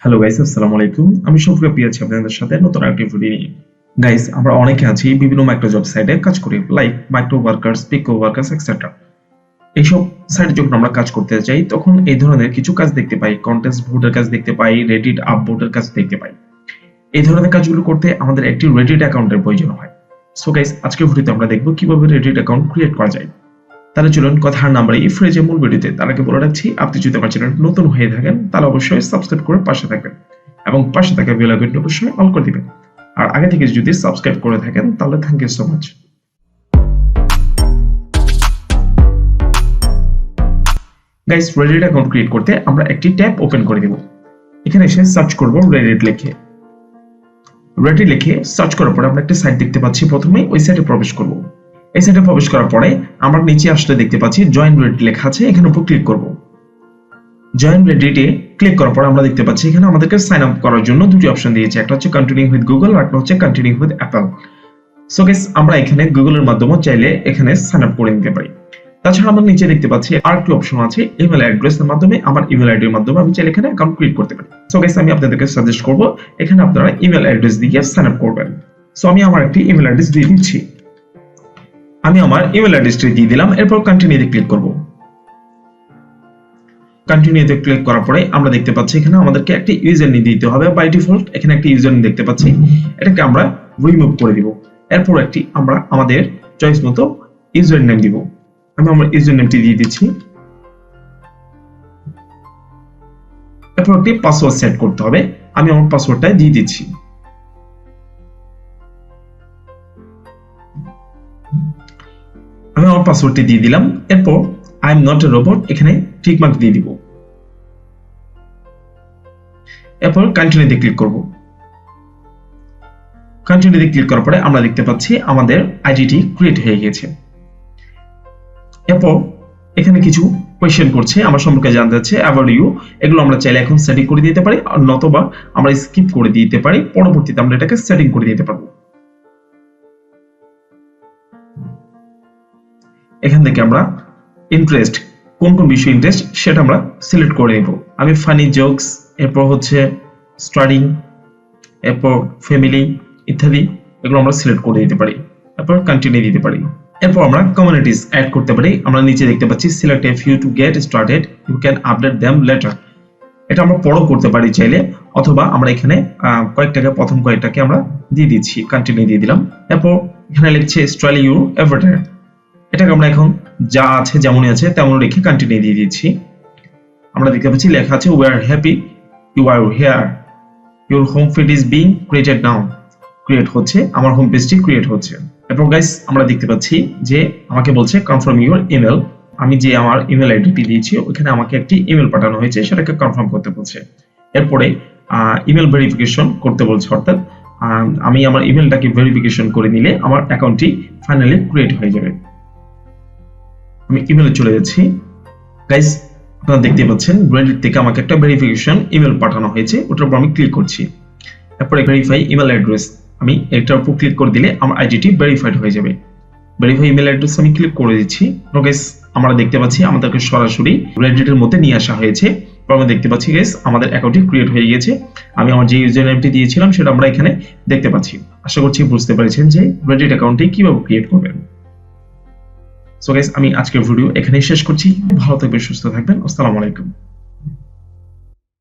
Hello guys, আসসালামু আলাইকুম। আমি শফিক আছি আপনাদের সাথে নতুন একটা ভিডিও নিয়ে। গাইস, আমরা অনেকে আছি বিভিন্ন মাইক্রো জব সাইটে কাজ করি, লাইক মাইক্রো ওয়ার্কার্স, পিকো ওয়ার্কার্স এক্সেট্রা। এইসব সাইটে যখন আমরা কাজ করতে যাই তখন এই ধরনের কিছু কাজ দেখতে পাই, কন্টেস্ট বোর্ডের কাজ দেখতে পাই, রেডিট আপবোর্ডের কাজ দেখতে পাই। এই ধরনের কাজগুলো করতে আমাদের একটি রেডিট অ্যাকাউন্টের প্রয়োজন হয়। সো গাইস, আজকের ভিডিওতে আমরা দেখব কিভাবে রেডিট অ্যাকাউন্ট ক্রিয়েট করা যায়। তাহলে চলুন কথার নাম্বার এই ফ্রেজে মূল ভিডিওতে তার আগে বলে রাখছি, আপনি যদি আমার চ্যানেল নতুন হয়ে থাকেন তাহলে অবশ্যই সাবস্ক্রাইব করে পাশে থাকবেন এবং পাশে থাকা বেল আইকনটি অবশ্যই অন করে দিবেন। আর আগে থেকে যদি সাবস্ক্রাইব করে থাকেন তাহলে thank you so much. Guys, Reddit account create করতে আমরা একটি ট্যাব ওপেন করে দেব। এখানে এসে সার্চ করব রেডিট লিখে। রেডিট লিখে সার্চ করার পরে আমরা একটা সাইট দেখতে পাচ্ছি। প্রথমে ওই সাইটে প্রবেশ করব। এই সাইটে প্রবেশ করার পরে আমরা নিচে আসলে দেখতে পাচ্ছি জয়েন রেডিট লেখা আছে, এখানে উপর ক্লিক করব। জয়েন রেডিটে ক্লিক করার পর আমরা দেখতে পাচ্ছি এখানে আমাদেরকে সাইন আপ করার জন্য দুটি অপশন দিয়েছে, একটা হচ্ছে কন্টিনিউ উইথ গুগল আর একটা হচ্ছে continue with Apple. So guys, আমরা এখানে গুগলের মাধ্যমে চাইলে এখানে সাইন আপ করে নিতে পারি। তাছাড়া আমরা নিচে দেখতে পাচ্ছি আরেকটি অপশন আছে ইমেল অ্যাড্রেসের মাধ্যমে, আমার ইমেল আইডির মাধ্যমে আমি চাইলে এখানে অ্যাকাউন্ট ক্রিয়েট করতে পারি। সো গাইস, আমি আপনাদেরকে সাজেস্ট করব এখানে আপনারা ইমেল অ্যাড্রেস দিয়ে সাইন আপ করবেন। সো আমি আমার একটি ইমেল অ্যাড্রেস দিয়ে দিচ্ছি। আমি আমার ইমেল অ্যাড্রেসটি দিয়ে দিলাম, এরপর কন্টিনিউতে ক্লিক করব। কন্টিনিউতে ক্লিক করার পরে আমরা দেখতে পাচ্ছি এখানে আমাদেরকে একটি ইউজার নেম দিতে হবে। বাই ডিফল্ট এখানে একটি ইউজার নেম দেখতে পাচ্ছি, এটাকে আমরা রিমুভ করে দিব। এরপর একটি আমরা আমাদের চয়েস মতো ইউজার নেম দিব। আমি আমার ইউজার নেমটি দিয়ে দিচ্ছি। এরপর একটি পাসওয়ার্ড সেট করতে হবে, আমি আমার পাসওয়ার্ডটা দিয়ে দিচ্ছি। আমি আমার পাসওয়ার্ডটি দিয়ে দিলাম। এরপর I am not a robot এখানে টিক মার্ক দিয়ে দিব। এরপর কন্টিনিউতে ক্লিক করব। কন্টিনিউতে ক্লিক করার পরে আমরা দেখতে পাচ্ছি আমাদের আইডিটি ক্রিয়েট হয়ে গেছে। এরপর এখানে কিছু কোয়েশ্চেন করছে, আমার সম্পর্কে জানতে চাচ্ছে অ্যাবাউট ইউ। এগুলো আমরা চাইলে এখন সেটিং করে দিতে পারি, আর নতুবা আমরা স্কিপ করে দিতে পারি, পরবর্তীতে আমরা এটাকে সেটিং করে দিতে পারবো। এখান থেকে আমরা ইন্টারেস্ট, কোন কোন বিষয়ে ইন্টারেস্ট সেটা আমরা সিলেক্ট করে নেব। আমি ফানি জোকস, এরপর হচ্ছে স্টাডিং, এরপর ফ্যামিলি ইত্যাদি এগুলো আমরা সিলেক্ট করে দিতে পারি। এরপর কন্টিনিউ দিতে পারি। এরপর আমরা কমিউনিটিস অ্যাড করতে পারি। আমরা নিচে দেখতে পাচ্ছি select a few to get started, you can update them later. এটা আমরা পরও করতে পারি চাইলে, অথবা আমরা এখানে প্রথম কয়েকটাকে আমরা দিয়ে দিচ্ছি, কন্টিনিউ দিয়ে দিলাম। এরপর এখানে লিখছে স্টাইল ইউর এভারটার, এটাকে আমরা এখন যা আছে যেমনই আছে তেমন রেখে কন্টিনিউ দিয়ে দিচ্ছি। আমরা দেখতে পাচ্ছি লেখা আছে we are happy you are here, your home feed is being created now. Create হচ্ছে, আমার হোম পেজটি ক্রিয়েট হচ্ছে। এরপর গাইস, আমরা দেখতে পাচ্ছি যে আমাকে বলছে কনফার্ম ইউর ইমেল। আমি যে আমার ইমেল আইডিটি দিয়েছি ওখানে আমাকে একটি ইমেল পাঠানো হয়েছে, সেটাকে কনফার্ম করতে বলছে। এরপরে ইমেল ভেরিফিকেশন করতে বলছে, অর্থাৎ আমি আমার ইমেলটাকে ভেরিফিকেশন করে নিলে আমার অ্যাকাউন্টটি ফাইনালি ক্রিয়েট হয়ে যাবে। আমি ইমেলে চলে যাচ্ছি। গাইস, আপনারা দেখতে পাচ্ছেন রেডিট থেকে আমাকে একটা ভেরিফিকেশন ইমেল পাঠানো হয়েছে, ওটার উপর আমি ক্লিক করছি। এরপরে ভেরিফাই ইমেল অ্যাড্রেস, আমি এটার উপর ক্লিক করে দিলে আমার আইডিটি ভেরিফাইড হয়ে যাবে। ভেরিফাই ইমেল অ্যাড্রেস আমি ক্লিক করে দিচ্ছি। গাইস, আমরা দেখতে পাচ্ছি আমাদেরকে সরাসরি রেডিটের মধ্যে নিয়ে আসা হয়েছে। আমরা দেখতে পাচ্ছি গাইস আমাদের অ্যাকাউন্টটি ক্রিয়েট হয়ে গেছে। আমি আমার যে ইউজার নেমটি দিয়েছিলাম সেটা আমরা এখানে দেখতে পাচ্ছি। আশা করছি বুঝতে পেরেছেন যে রেডিট অ্যাকাউন্টটি কিভাবে ক্রিয়েট করবেন। সো গাইস, আমি আজকের ভিডিও এখানেই শেষ করছি। ভালো থাকবেন, সুস্থ থাকবেন। আসসালামু আলাইকুম।